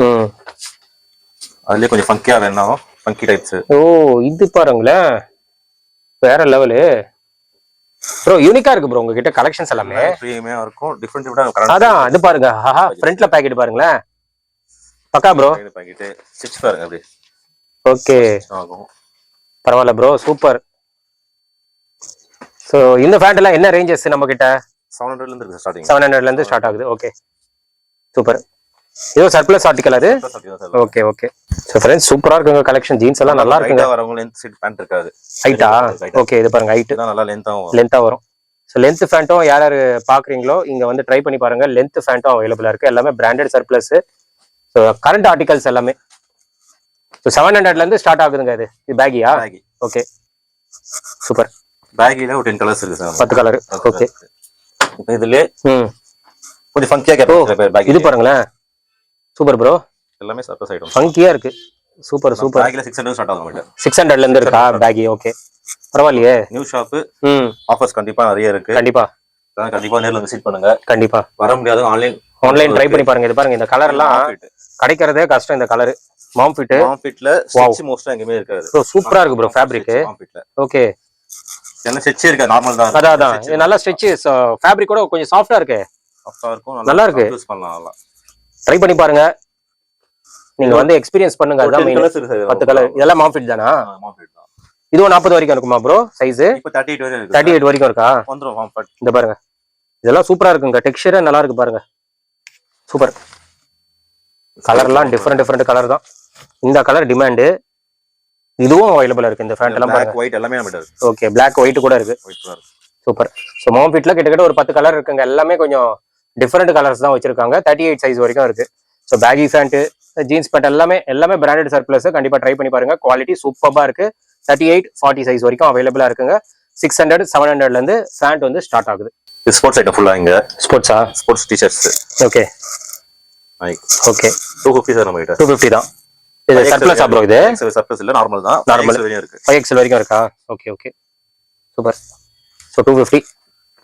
அதுலயே கொஞ்சம் ஃபங்கியா வேணும். Funky types. ஓ இது பாருங்களேன் வேற லெவல் ப்ரோ. யூனிக்கா இருக்கு ப்ரோ உங்ககிட்ட கலெக்ஷன்ஸ் எல்லாமே. பிரீமியமா இருக்கும். டிஃபரண்ட். அதான் இது பாருங்க. ஆஹா ஃப்ரண்ட்ல பாக்கெட் பாருங்களேன். பக்கா ப்ரோ. பாக்கெட் ஸ்டிட்ச் பாருங்க அப்படியே. ஓகே. பரவாயில்ல ப்ரோ சூப்பர். சோ இந்த பேண்ட் எல்லாம் என்ன ரேஞ்சஸ் நம்ம கிட்ட? 700 ல இருந்து இருக்கு ஸ்டார்டிங். 700 ல இருந்து ஸ்டார்ட் ஆகுது. Okay super. இது சர்ப்ளஸ் ஆர்டிகல் அது. Okay okay. சோ फ्रेंड्स சூப்பரா இருக்குங்க கலெக்ஷன். ஜீன்ஸ் எல்லாம் நல்லா இருக்குங்க. வரவங்க லெந்த் செட் பேண்ட் இருக்காது. ஹைட்டா? ஓகே இது பாருங்க ஹைட் தான் நல்லா லெந்தா வரும். சோ லெந்த் ஃபேண்ட்டும் யார் பாக்குறீங்களோ இங்க வந்து ட்ரை பண்ணி பாருங்க. லெந்த் ஃபேண்ட்டும் அவைலபிளா இருக்கு. எல்லாமே branded surplus. So current articles எல்லாமே. சோ 700 ல இருந்து ஸ்டார்ட் ஆகுதுங்க. இது பேகியா? Okay super. பேகில ஒரு 10 கலர்ஸ் இருக்கு சார். 10 கலர். ஓகே. இப்போ இதுல கொஞ்சம் ஃபங்கியா கேட்பாங்க பேக். இது பாருங்களேன் சூப்பர் ப்ரோ. எல்லாமே சர்ப்ரைஸ் ஐட்டம். ஃபங்கியா இருக்கு. Super super. பேக்ல 600 ஸ்டார்ட் ஆகும் நம்ம. 600 ல இருந்து இருக்கா பேகி? ஓகே பரவாயில்லையே. New shop. ஆஃபர்ஸ் கண்டிப்பா நிறைய இருக்கு. கண்டிப்பா நேர்ல விசிட் பண்ணுங்க. கண்டிப்பா வர முடியாது. ஆன்லைன் ட்ரை பண்ணி பாருங்க. இது பாருங்க இந்த கலர் எல்லாம் கிடைக்கிறதே கஷ்டம். இந்த கலர் மாம் ஃபிட்ல ஸ்டிட்ச் மோஸ்டா எங்கயுமே இருக்காது. ப்ரோ சூப்பரா இருக்கு ப்ரோ ஃபேப்ரிக். ஓகே என்ன ஸ்டிட்ச் இருக்கா? நார்மல் தான். அதான் இது நல்ல ஸ்டிட்ச். ஃபேப்ரிக் கூட கொஞ்சம் சாஃப்ட்டா இருக்கு. சாஃப்ட்டா இருக்கும். நல்லா இருக்கு. யூஸ் பண்ணலாம். நல்லா ட்ரை பண்ணி பாருங்க. நீங்க வந்து எக்ஸ்பீரியன்ஸ் பண்ணுங்க. அதான் மெயின். 10 கலர் இதெல்லாம் மாம் ஃபிட் தானா? மாம் ஃபிட் தான். இதுவும் 40 வரைக்கும் இருக்குமா ப்ரோ சைஸ்? இப்போ 38 வரைக்கும் இருக்கு. 38 வரைக்கும் இருக்கா? வந்துரும் மாம் ஃபிட். இந்த பாருங்க இதெல்லாம் சூப்பரா இருக்குங்க. டெக்ஸ்சரே நல்லா இருக்கு பாருங்க. சூப்பர். கலர்லாம் டிஃபரெண்ட் கலர் தான். இந்த கலர் டிமாண்ட். இதுவும் அவைலபிளா இருக்கு. இந்த ஃபேண்ட் எல்லாம் பாருங்க. ஒயிட் எல்லாமே நம்ம இருக்கு. ஓகே Black ஒயிட் கூட இருக்கு. சூப்பர். சோ மாம் ஃபிட்ல கிட்டத்தட்ட ஒரு 10 கலர் இருக்குங்க. எல்லாமே கொஞ்சம் டிஃபரெண்ட் கலர்ஸ் தான் வச்சிருக்காங்க. 38 சைஸ் வரைக்கும் இருக்கு. So baggy pant jeans pant எல்லாமே பிராண்டட் சர்ப்ளஸ். கண்டிப்பா ட்ரை பண்ணி பாருங்க. குவாலிட்டி சூப்பரா இருக்கு. 38-40 சைஸ் வரைக்கும் அவைலபிளா இருக்குங்க. 600-700ல இருந்து பேண்ட் வந்து ஸ்டார்ட் ஆகுது. இது ஸ்போர்ட்ஸ் ஐட்டம் ஃபுல்லா இங்க. ஸ்போர்ட்ஸா? Sports T-shirts. Okay okay 250 sir நம்ம கிட்ட. 250 தான். இது சர்ப்ளஸ் ப்ரோ? இது சர்ப்ளஸ் இல்ல, நார்மல் தான். நார்மல் வரையும் இருக்கு. 5XL வரைக்கும் இருக்கா? Okay okay super. சோ 250.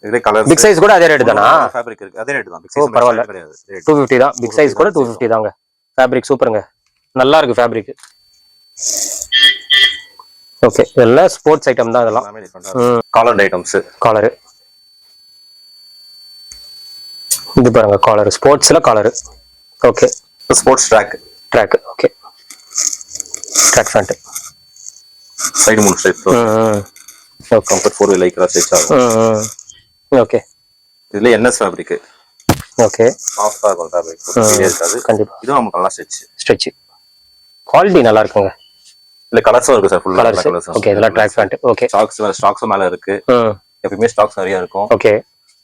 இதுல கலர் பிக் சைஸ் கூட அதே ரேட் தானா? ஃபேப்ரிக் இருக்கு அதே ரேட் தான். பிக் சைஸ் பரவாயில்ல. கிடையாது. 250 தான். பிக் சைஸ் கூட 250 தாங்க. ஃபேப்ரிக் சூப்பருங்க. நல்லா இருக்கு ஃபேப்ரிக். ஓகே இதெல்லாம் ஸ்போர்ட்ஸ் ஐட்டம் தான் இதெல்லாம். Collar items. காலர் இது பாருங்க. காலர் ஸ்போர்ட்ஸ்ல collar. Okay sports track. Okay track pant. Side 3 stripe. Comfort 4 wheel lycra stretch ஆகும். ஓகே இதுல என்எஸ் ஃபேப்ரிக். ஓகே சாஃப்ட்டா இருக்கும் ஃபேப்ரிக். சரியா இருக்காது. கண்டிப்பா. இது நமக்கு நல்லா ஸ்ட்ரெச். குவாலிட்டி நல்லா இருக்குங்க. இல்ல கலர்ஸும் இருக்கு சார். ஃபுல்லா கலர்ஸ். ஓகே இதெல்லாம் ட்ராக் பேண்ட். ஓகே ஸ்டாக்ஸ் மேல இருக்கு. எப்பவுமே ஸ்டாக்ஸ் நிறைய இருக்கும். ஓகே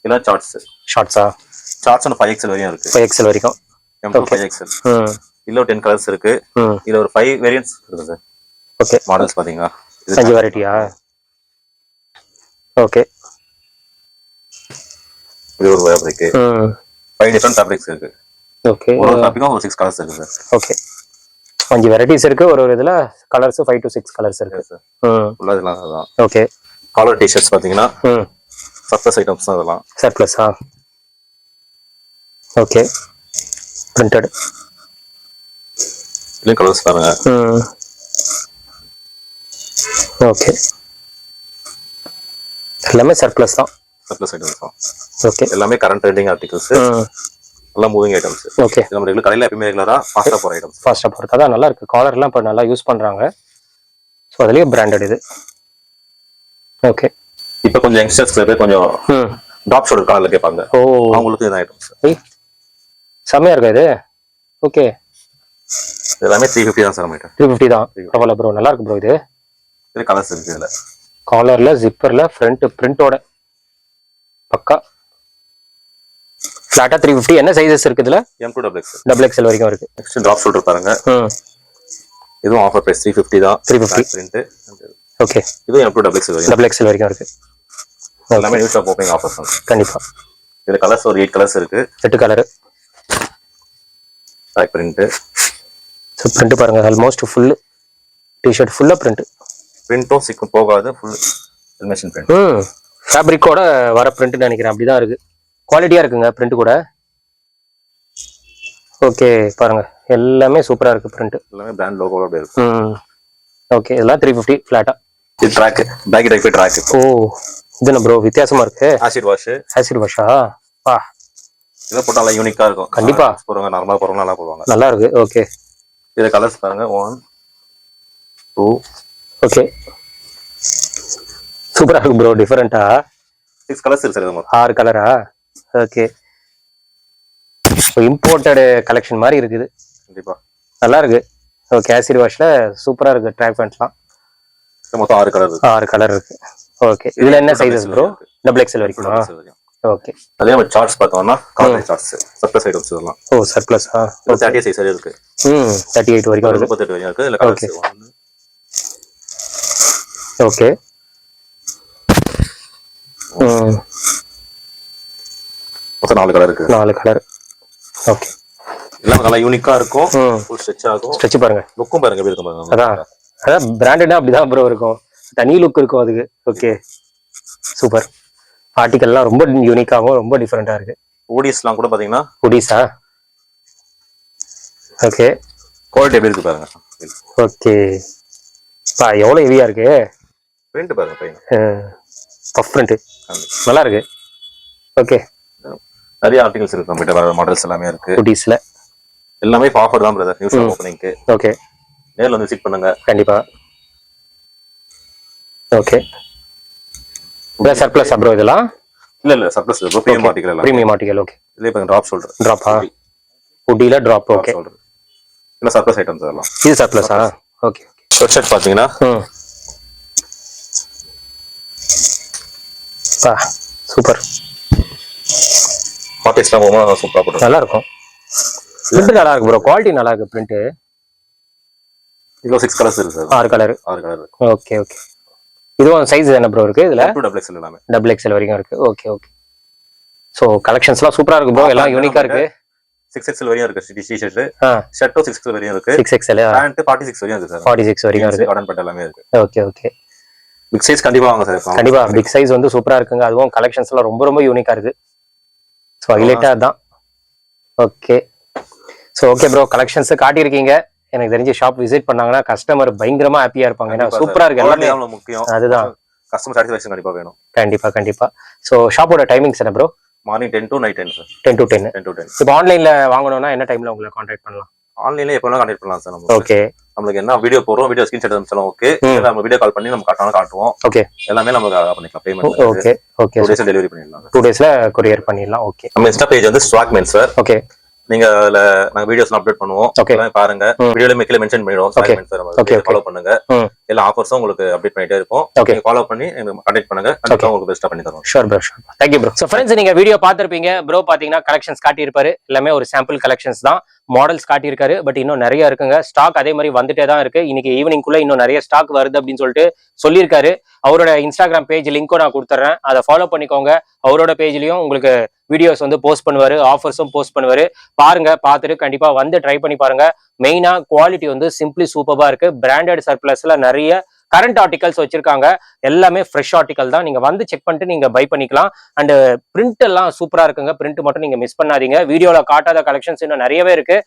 இல்ல ஷார்ட்ஸா? ஷார்ட்ஸ் 5XL வரையும் இருக்கு. 5XL வரைக்கும். M2 5XL. இல்ல 10 கலர்ஸ் இருக்கு. இதுல ஒரு 5 வேரியன்ட்ஸ் இருக்கு சார். ஓகே மாடல்ஸ் பாத்தீங்களா? 5 வெரைட்டியா? ஓகே இது ஒரு ஃபேப்ரிக். 5 டிஃபரண்ட் ஃபேப்ரிக்ஸ் இருக்கு. ஓகே ஒரு ஃபேப்ரிக்கும் ஒரு 6 கலர்ஸ் இருக்கு சார். ஓகே 5 வெரைட்டிஸ் இருக்கு. ஒரு இதுல கலர்ஸ் 5 to 6 கலர்ஸ் இருக்கு சார். ஃபுல்லா இதெல்லாம் தான். ஓகே காலர் டி-ஷர்ட்ஸ் பாத்தீங்கன்னா சர்ப்ளஸ் ஐட்டம்ஸ் தான் இதெல்லாம். சர்ப்ளஸா? Okay printed. இதுல கலர்ஸ் பாருங்க. ஓகே எல்லாமே சர்ப்ளஸ் தான். சர்ப்ளஸ் ஐட்டம்ஸ் தான். ஓகே எல்லாமே கரண்ட் ட்ரெண்டிங் ஆர்டிகல்ஸ். எல்லாம் மூவிங் ஐட்டம்ஸ். ஓகே நம்ம ரெகுலர் கடையில எப்பவுமே ரெகுலரா ஃபாஸ்டா போற ஐட்டம்ஸ். ஃபாஸ்டா போறது அதான் நல்லா இருக்கு. காலர் எல்லாம் இப்ப நல்லா யூஸ் பண்றாங்க. சோ அதுலயே பிராண்டட் இது. ஓகே இப்போ கொஞ்சம் யங்ஸ்டர்ஸ்ல பேர் கொஞ்சம் டாப் ஷோல்டர் காலர்ல கேட்பாங்க. அவங்களுக்கு இந்த ஐட்டம்ஸ் செமையா இருக்கா இது? ஓகே எல்லாமே 350 தான் சார். நம்ம 350 தான். பரவாயில்ல ப்ரோ, நல்லா இருக்கு ப்ரோ. இது கலர்ஸ் இருக்கு. இதுல காலர்ல ஜிப்பர்ல ஃப்ரண்ட் பிரிண்டோட பக்கா ஃபிளாட்டா 350. என்ன சைஸஸ் இருக்கு இதுல? M2 XXL வரைக்கும் இருக்கு. நெக்ஸ்ட் டிராப் ஷோல்டர் பாருங்க. இதுவும் ஆஃபர் பிரைஸ் 350 தான். 350 பிரிண்ட். ஓகே இது M2 XXL வரைக்கும் இருக்கு. எல்லாமே நியூ ஷாப் ஓபனிங் ஆஃபர்ஸ் தான். கண்டிப்பா. இதுல கலர்ஸ் ஒரு 8 கலர்ஸ் இருக்கு. 8 colour. Back print. So print பாருங்க. ஆல்மோஸ்ட் ஃபுல் டி-ஷர்ட் ஃபுல்லா பிரிண்ட். பிரிண்டும் சிக்கும் போகாது. Full elimination print. ஃபேப்ரிக்கோட வர பிரிண்ட் நினைக்கிறேன். அப்படிதான் இருக்கு. குவாலிட்டியா இருக்குங்க பிரிண்ட் கூட. ஓகே பாருங்க எல்லாமே சூப்பரா இருக்கு. பிரிண்ட் எல்லாமே பிராண்ட் லோகோவோட அப்படியே இருக்கு. ஓகே இதெல்லாம் 350 ஃபிளாட்டா. இது ட்ராக் பேக் டைப் ட்ராக். ஓ இது என்ன ப்ரோ வித்தியாசமா இருக்கு? ஆசிட் வாஷா? வா இத போட்டா நல்லா யூனிக்கா இருக்கும். கண்டிப்பா போறவங்க நார்மலா போறவங்க நல்லா போடுவாங்க. நல்லா இருக்கு. ஓகே இதுல கலர்ஸ் பாருங்க. 1 2 ஓகே சூப்பரா இருக்கு ப்ரோ. டிஃபரெண்டா 6 கலர்ஸ் இருக்கு சார். 6 கலரா? ஓகே இம்போர்ட்டட் கலெக்ஷன் மாதிரி இருக்குது. கண்டிப்பா நல்லா இருக்கு. ஓகே ஆசிட் வாஷ்ல சூப்பரா இருக்கு. ட்ராக் பேண்ட்லாம் மொத்தம் 6 கலர் இருக்கு. 6 கலர் இருக்கு. ஓகே இதுல என்ன சைஸஸ் ப்ரோ? XXL வரைக்குமா? ஓகே அதே மாதிரி சார்ட்ஸ் பார்த்தோம்னா காலர் சார்ட்ஸ் சர்ப்ளஸ் ஐட்டம்ஸ் இதெல்லாம். ஓ சர்ப்ளஸா? 38 சைஸ் வரை இருக்கு. 38 வரைக்கும் இருக்கு. 38 வரைக்கும் இருக்கு. இதுல கலர்ஸ் ஓகே மொத்தம் 4 கலர் இருக்கு. 4 கலர். ஓகே எல்லாம் நல்லா யூனிக்கா இருக்கும். ஃபுல் ஸ்ட்ரெச் ஆகும். ஸ்ட்ரெச் பாருங்க. லுக்கும் பாருங்க எப்படி இருக்கு பாருங்க. அதான் பிராண்டடா அப்படிதான் ப்ரோ இருக்கும். தனி லுக் இருக்கும் அதுக்கு. Okay super. ஆர்டிகல்லாம் ரொம்ப யூனிக்காவும் ரொம்ப டிஃபரெண்டா இருக்கு. ஹூடிஸ்லாம் கூட பாத்தீங்கன்னா ஹூடிஸா? ஓகே குவாலிட்டி எப்படி இருக்கு பாருங்க. ஓகே பா எவ்வளவு ஹெவியா இருக்கு. பிரிண்ட் பாருங்க. பையன் பஃப் பிரிண்ட் நல்லா இருக்கு. ஓகே நிறைய ஆர்டிகல்ஸ் இருக்கு. நம்மகிட்ட மாடல்ஸ் எல்லாமே இருக்கு. ஹூடிஸ்ல எல்லாமே ஆஃபர் தான் பிரதர். நியூ ஷாப் ஓபனிங்க்கு. ஓகே நேர்ல வந்து விசிட் பண்ணுங்க. கண்டிப்பா. ஓகே இந்த சர்ப்ளஸ் ப்ரோ இதெல்லாம்? இல்ல சர்ப்ளஸ் ப்ரோ. பிரீமியம் ஆர்டிகல் எல்லாம். Premium article. ஓகே இதுல இப்ப டிராப் ஷோல்டர். டிராப்பா? ஹூடில டிராப். ஓகே இல்ல சர்ப்ளஸ் ஐட்டம்ஸ் அதெல்லாம். இது சர்ப்ளஸா? ஓகே ஷர்ட் ஷர்ட் பாத்தீங்கன்னா சூப்பர். பார்ட்டிஸ்லாம் போமா சூப்பரா போட்டு நல்லா இருக்கும். பிரிண்ட் நல்லா இருக்கு ப்ரோ, குவாலிட்டி நல்லா இருக்கு பிரிண்ட். இதுல 6 கலர்ஸ் இருக்கு சார். 6 கலர். 6 கலர் இருக்கு. Okay okay. இதுவும் சைஸ் என்ன ப்ரோ இருக்கு இதுல? டபுள் எக்ஸ்எல் எல்லாமே. டபுள் எக்ஸ்எல் வரைக்கும் இருக்கு. Okay okay. சோ கலெக்ஷன்ஸ்லாம் சூப்பரா இருக்கு ப்ரோ, எல்லாம் யூனிக்கா இருக்கு. 6XL வரையும் இருக்கு டி-ஷர்ட். ஷர்ட்டும் 6XL வரையும் இருக்கு. 6XL. பேண்ட் 46 வரையும் இருக்கு சார். 46 வரைக்கும் இருக்கு. காட்டன் பேண்ட் எல்லாமே இருக்கு. Okay okay. பிக் சைஸ் கண்டிப்பா வாங்க சார். கண்டிப்பா பிக் சைஸ் வந்து சூப்பரா இருக்குங்க. அதுவும் கலெக்ஷன்ஸ்லாம் ரொம்ப ரொம்ப யூனிக்கா இருக்கு. சோ ஹைலைட்டா அதான். Okay. So okay bro, collections காட்டியிருக்கீங்க. எனக்கு தெரிஞ்ச ஷாப் விசிட் பண்ணாங்கன்னா கஸ்டமர் பயங்கரமா ஹாப்பியா இருப்பாங்க. ஏன்னா சூப்பரா இருக்கு எல்லாமே. முக்கியம் அதுதான், கஸ்டமர் சாட்டிஸ்ஃபேக்ஷன் கண்டிப்பா வேணும். கண்டிப்பா கண்டிப்பா. சோ ஷாப்போட டைமிங்ஸ் என்ன bro? Morning 10 to night 10 sir. 10 to 10. 10 to 10. இப்போ ஆன்லைன்ல வாங்கணும்னா என்ன டைம்ல உங்களை கான்டாக்ட் பண்ணலாம்? ஆன்லைன்ல எப்போ வேணா கான்டாக்ட் பண்ணலாம் சார். நம்ம ஓகே. நமக்கு என்ன வீடியோ போறோம், வீடியோ ஸ்கிரீன்ஷாட் அனுப்பிச்சாலும் ஓகே. இல்ல நம்ம வீடியோ கால் பண்ணி நம்ம கரெக்ட்டான காட்டுவோம். ஓகே. எல்லாமே நம்ம பண்ணிக்கலாம். Payment okay okay. 2 டேஸ்ல டெலிவரி பண்ணிடலாம். 2 டேஸ்ல கொரியர் பண்ணிடலாம். ஓகே. நம்ம இன்ஸ்டா பேஜ் வந்து ஸ்வாக் மென்ஸ் சார். ஓகே. நீங்க அதுல நாங்க வீடியோஸ்லாம் அப்லோட் பண்ணுவோம். எல்லாம் பாருங்க. வீடியோல மேல மென்ஷன் பண்ணிடுவோம் ஸ்வாக் மென்ஸ் சார். நம்ம ஃபாலோ பண்ணுங்க. எல்லா ஆஃபர்ஸும் உங்களுக்கு அப்டேட் பண்ணிட்டே இருக்கும். நீங்க ஃபாலோ பண்ணி கான்டாக்ட் பண்ணுங்க. கண்டிப்பா உங்களுக்கு பெஸ்ட்டா பண்ணி தரோம். Sure bro, sure. Thank you bro. So friends, நீங்க வீடியோ பாத்திருப்பீங்க. ப்ரோ பாத்தீங்கன்னா கலெக்ஷன்ஸ் காட்டி இருப்பாரு. எல்லாமே ஒரு சாம்பிள் கலெக்ஷன்ஸ் தான். மாடல்ஸ் காட்டி இருக்காரு. பட் இன்னும் நிறைய இருக்குங்க. ஸ்டாக் அதே மாதிரி வந்துட்டே தான் இருக்கு. இன்னைக்கு ஈவினிங் குள்ள இன்னும் நிறைய ஸ்டாக் வருது அப்படின்னு சொல்லிட்டு சொல்லியிருக்காரு. அவரோட இன்ஸ்டாகிராம் பேஜ் லிங்க்கும் நான் கொடுத்துறேன். அதை ஃபாலோ பண்ணிக்கோங்க. அவரோட பேஜ்லயும் உங்களுக்கு வீடியோஸ் வந்து போஸ்ட் பண்ணுவாரு, ஆஃபர்ஸும் போஸ்ட் பண்ணுவாரு. பாருங்க, பார்த்துட்டு கண்டிப்பா வந்து ட்ரை பண்ணி பாருங்க. மெயினா குவாலிட்டி வந்து சிம்பிளி சூப்பரா இருக்கு. பிராண்டட் சர்ப்ளஸ்ல நிறைய கரண்ட் ஆர்டிகல்ஸ் வச்சிருக்காங்க. எல்லாமே ஃப்ரெஷ் ஆர்டிகல் தான். நீங்க வந்து செக் பண்ணிட்டு நீங்க பை பண்ணிக்கலாம். அண்ட் பிரிண்ட் எல்லாம் சூப்பரா இருக்குங்க. பிரிண்ட் மட்டும் நீங்க மிஸ் பண்ணாதீங்க. வீடியோல காட்டாத கலெக்ஷன்ஸ் இன்னும் நிறையவே இருக்கு.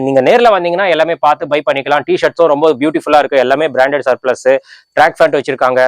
நீங்க நேர்ல வந்தீங்கன்னா எல்லாமே பார்த்து பை பண்ணிக்கலாம். டிஷர்ட்ஸும் ரொம்ப பியூட்டிஃபுல்லா இருக்கு. எல்லாமே பிராண்டட் சர்ப்ளஸ். ட்ராக் ஃபேண்ட் வச்சிருக்காங்க.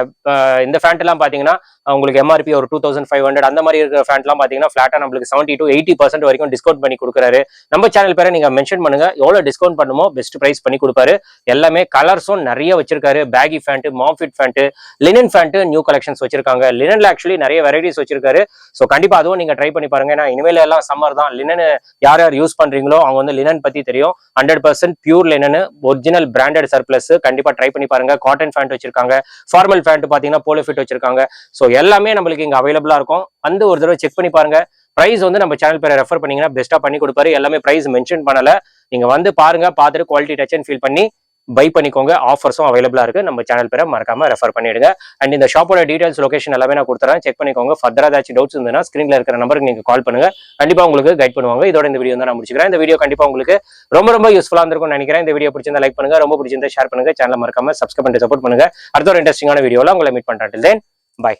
இந்த ஃபேண்ட் எல்லாம் பாத்தீங்கன்னா உங்களுக்கு எம்ஆர்பி ஒரு 2500 அந்த மாதிரி இருக்கிற ஃபேண்ட் எல்லாம் பாத்தீங்கன்னா ஃபிளாட்டா நம்மளுக்கு 70 to 80% வரைக்கும் டிஸ்கவுண்ட் பண்ணி கொடுக்குறாரு. நம்ம சேனல் பேரை நீங்க மென்ஷன் பண்ணுங்க. எவ்வளவு டிஸ்கவுண்ட் பண்ணுமோ பெஸ்ட் பிரைஸ் பண்ணி கொடுப்பாரு. எல்லாமே கலர்ஸும் நிறைய வச்சிருக்காரு. Baggy pant, mom fit pant, linen pant new collections வச்சிருக்காங்க. லினன்ல ஆக்சுவலி நிறைய வெரைட்டிஸ் வச்சிருக்காரு. ஸோ கண்டிப்பா அதுவும் நீங்க ட்ரை பண்ணி பாருங்க. ஏன்னா இனிமேல் எல்லாம் சம்மர் தான். லினன் யார் யார் யூஸ் பண்றீங்களோ அவங்க வந்து லினன் பத்தி தெரியும். 100% pure linen, original branded surplus. கண்டிப்பா ட்ரை பண்ணி பாருங்க. காட்டன் ஃபேண்ட் வச்சிருக்காங்க. ஃபார்மல் ஃபேண்ட் பாத்தீங்கன்னா போலோ ஃபிட் வச்சிருக்காங்க. ஸோ எல்லாமே நம்மளுக்கு இங்க அவைலபிளா இருக்கும். வந்து ஒரு தடவை செக் பண்ணி பாருங்க. பிரைஸ் வந்து நம்ம சேனல் பேரை ரெஃபர் பண்ணீங்கன்னா பெஸ்ட்டா பண்ணி கொடுப்பாரு. எல்லாமே பிரைஸ் மென்ஷன் பண்ணல. நீங்க வந்து பாருங்க, பார்த்துட்டு குவாலிட்டி டச் அண்ட் ஃபீல் பண்ணி பை பண்ணிக்கோங்க. ஆஃபர்ஸும் அவைலபிளா இருக்கு. நம்ம சேனல் பேரை மறக்காம ரெஃபர் பண்ணிடுங்க. அண்ட் இந்த ஷாப்போட டீடைல்ஸ், லொகேஷன் எல்லாமே நான் கொடுத்துறேன். செக் பண்ணிக்கோங்க. ஃபர்தரா ஏதாச்சும் டவுட்ஸ் இருந்ததுன்னா ஸ்கிரீன்ல இருக்கிற நம்பருக்கு நீங்க கால் பண்ணுங்க. கண்டிப்பா உங்களுக்கு கைட் பண்ணுவாங்க. இதோட இந்த வீடியோ தான் நான் முடிச்சுக்கிறேன். இந்த வீடியோ கண்டிப்பா உங்களுக்கு ரொம்ப ரொம்ப யூஸ்ஃபுல்லா இருந்திருக்கும்னு நினைக்கிறேன். இந்த வீடியோ பிடிச்சிருந்தா லைக் பண்ணுங்க. ரொம்ப பிடிச்சிருந்தா ஷேர் பண்ணுங்க. சேனலை மறக்காம சப்ஸ்கிரைப் பண்ணி சப்போர்ட் பண்ணுங்க. அடுத்த ஒரு இன்ட்ரெஸ்டிங்கான வீடியோல உங்களை மீட் பண்றேன். Till then, bye.